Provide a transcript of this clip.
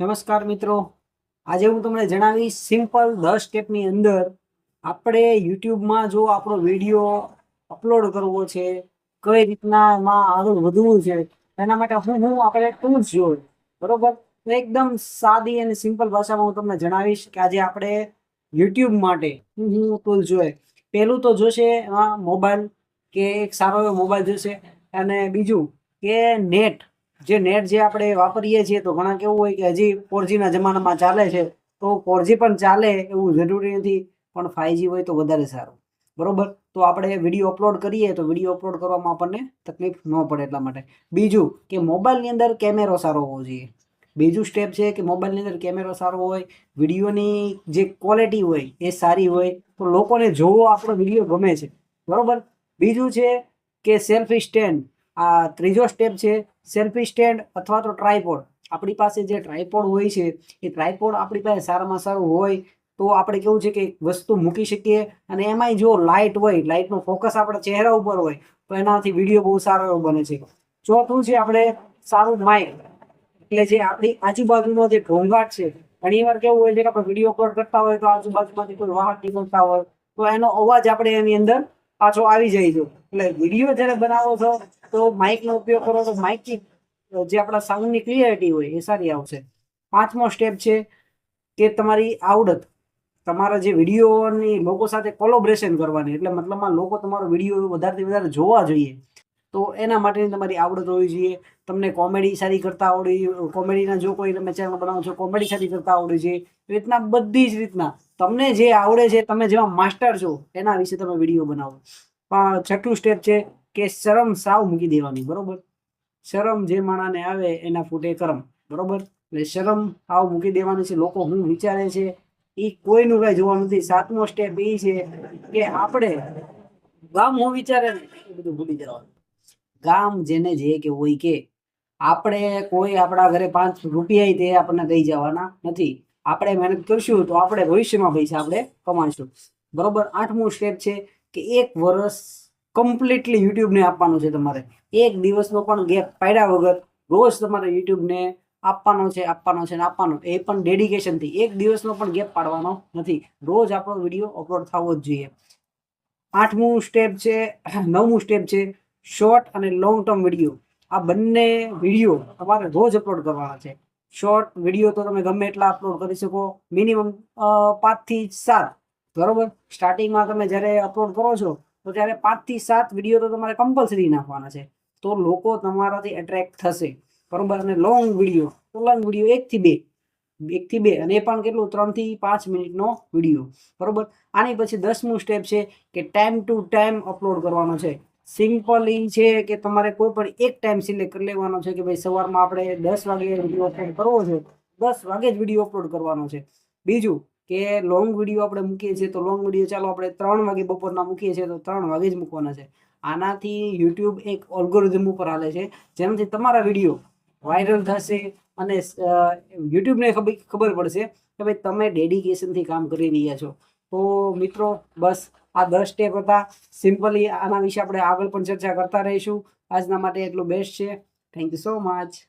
નમસ્કાર મિત્રો, આજે હું તમને જણાવીશ સિમ્પલ 10 સ્ટેપની અંદર આપણે યુટ્યુબમાં જો આપણો વિડીયો અપલોડ કરવો છે, કઈ રીતના એમાં આગળ વધવું છે, એના માટે હું આપણે ટૂલ્સ જોઈએ. બરોબર, તો એકદમ સાદી અને સિમ્પલ ભાષામાં હું તમને જણાવીશ કે આજે આપણે યુટ્યુબ માટે હું ટૂલ્સ જોઈએ. પહેલું તો જોશે મોબાઈલ, કે એક સારો એવો મોબાઈલ જોશે. અને બીજું કે નેટ જે આપણે વાપરીએ છીએ, તો ઘણા કેવું હોય કે હજી 4G ના જમાનામાં ચાલે છે, તો 4G પણ ચાલે એવું જરૂરી નથી, પણ 5G હોય તો વધારે સારું. બરોબર, તો આપણે વિડીયો અપલોડ કરીએ તો વિડીયો અપલોડ કરવામાં આપણને તકલીફ ન પડે એટલા માટે. બીજું કે મોબાઈલની અંદર કેમેરો સારો હોવો જોઈએ. બીજું સ્ટેપ છે કે મોબાઈલની અંદર કેમેરો સારો હોય, વિડીયોની જે ક્વોલિટી હોય એ સારી હોય, તો લોકોને જોવો આપણો વિડીયો ગમે છે. બરોબર, બીજું છે કે સેલ્ફી સ્ટેન્ડ. આ ત્રીજો સ્ટેપ છે, સેલ્ફી સ્ટેન્ડ અથવા તો ટ્રાયપોડ. આપણી પાસે જે ટ્રાયપોડ હોય છે, એ ટ્રાયપોડ આપણી પાસે સારામાં સારું હોય તો આપણે કેવું છે કે વસ્તુ મૂકી શકીએ. અને એમાંય જો લાઇટ હોય, લાઇટનો ફોકસ આપણા ચહેરા ઉપર હોય, તો એનાથી વિડીયો બહુ સારો એવો બને છે. ચોથું છે આપણે સારું માઇક. એટલે જે આપણી આજુબાજુનો જે ઘોંઘાટ છે, ઘણી વાર કેવું હોય છે કે આપણે વિડીયો અપલોડ કરતા હોય તો આજુબાજુમાંથી કોઈ વાહન નીકળતા હોય તો એનો અવાજ આપણે એની અંદર પાછો આવી જાય છે. એટલે વિડીયો જ્યારે બનાવો છો તો માઇકનો ઉપયોગ કરો તો માઇકની જે આપણા સાઉન્ડની ક્લિયરિટી હોય એ સારી આવશે. પાંચમો સ્ટેપ છે કે તમારી આવડત. તમારા જે વિડીયોની લોકો સાથે કોલોબરેશન કરવાની, એટલે મતલબમાં લોકો તમારો વિડીયો વધારેથી વધારે જોવા જોઈએ, તો એના માટેની તમારી આવડત હોવી જોઈએ. તમને કોમેડી સારી કરતા આવડવી, કોમેડીના જો કોઈ તમે ચેનલ બનાવો છો, કોમેડી સારી કરતા આવડવી જોઈએ. એ રીતના બધી જ રીતના તમને જે આવડે છે, તમે જેવા માસ્ટર છો એના વિશે તમે વિડીયો બનાવો. છઠ્ઠું સ્ટેપ છે કે શરમ સાવ મૂકી દેવાની. બરોબર, શરમ જે માણાને આવે એના ફૂટે કરમ. બરોબર, એટલે શરમ સાવ મૂકી દેવાની છે. લોકો શું વિચારે છે એ કોઈનું કઈ જોવાનું નથી. સાતમો સ્ટેપ એ છે કે આપણે ગામ હું વિચારે ને એ બધું ભૂલી જવાનું. ગામ જેને જે કે હોય કે આપણે કોઈ આપણા ઘરે 5 રૂપિયા તે આપણને દઈ જવાના નથી. આપણે મહેનત કરશું તો આપણે ભવિષ્યમાં પૈસા આપણે કમાશું. બરોબર, આઠમું સ્ટેપ છે કે 1 વર્ષ કમ્પ્લીટલી યુટ્યુબને આપવાનું છે. તમારે એક દિવસનો પણ ગેપ પાડ્યા વગર રોજ તમારે યુટ્યુબને આપવાનો છે. એ પણ ડેડિકેશનથી. એક દિવસનો પણ ગેપ પાડવાનો નથી. રોજ આપણો વિડીયો અપલોડ થવો જ જોઈએ. નવમું સ્ટેપ છે શોર્ટ અને લોંગ ટર્મ વિડીયો. આ બંને વિડીયો તમારે રોજ અપલોડ કરવાના છે. શોર્ટ વિડીયો તો તમે ગમે એટલા અપલોડ કરી શકો, મિનિમમ 5 થી 7. બરોબર, સ્ટાર્ટિંગમાં તમે જ્યારે અપલોડ કરો છો તો ત્યારે 5 થી 7 વિડીયો તો તમારે કમ્પલસરી નાખવાના છે, તો લોકો તમારાથી એટ્રેક્ટ થશે. બરોબર, અને લોંગ વિડીયો 1 થી 2 અને એ પણ કેટલું 3 થી 5 મિનિટનો વિડીયો. બરોબર, આની પછી 10મું સ્ટેપ છે કે ટાઈમ ટુ ટાઈમ અપલોડ કરવાનો છે. સિમ્પલ એ છે કે તમારે કોઈ પણ એક ટાઈમ સિલેક્ટ કરી લેવાનો છે કે ભાઈ સવારમાં આપણે 10 વાગે વિડીયો અપલોડ કરવો છે, 10 વાગે જ વિડીયો અપલોડ કરવાનો છે. બીજું કે લોંગ વિડીયો આપણે મૂકીએ છીએ તો લોંગ વિડીયો ચાલો આપણે 3 વાગે બપોરના મૂકીએ છીએ તો 3 વાગે જ મૂકવાના છે. આનાથી યુટ્યુબ એક ઓલ્ગોરિધમ ઉપર હાલે છે, જેનાથી તમારા વિડીયો વાયરલ થશે અને યુટ્યુબને ખબર પડશે કે ભાઈ તમે ડેડિકેશનથી કામ કરી રહ્યા છો. તો મિત્રો, બસ આ 10 સ્ટેપ હતા. સિમ્પલી આના વિશે આપણે આગળ પણ ચર્ચા કરતા રહીશું. આજના માટે એટલું બેસ્ટ છે. Thank you so much.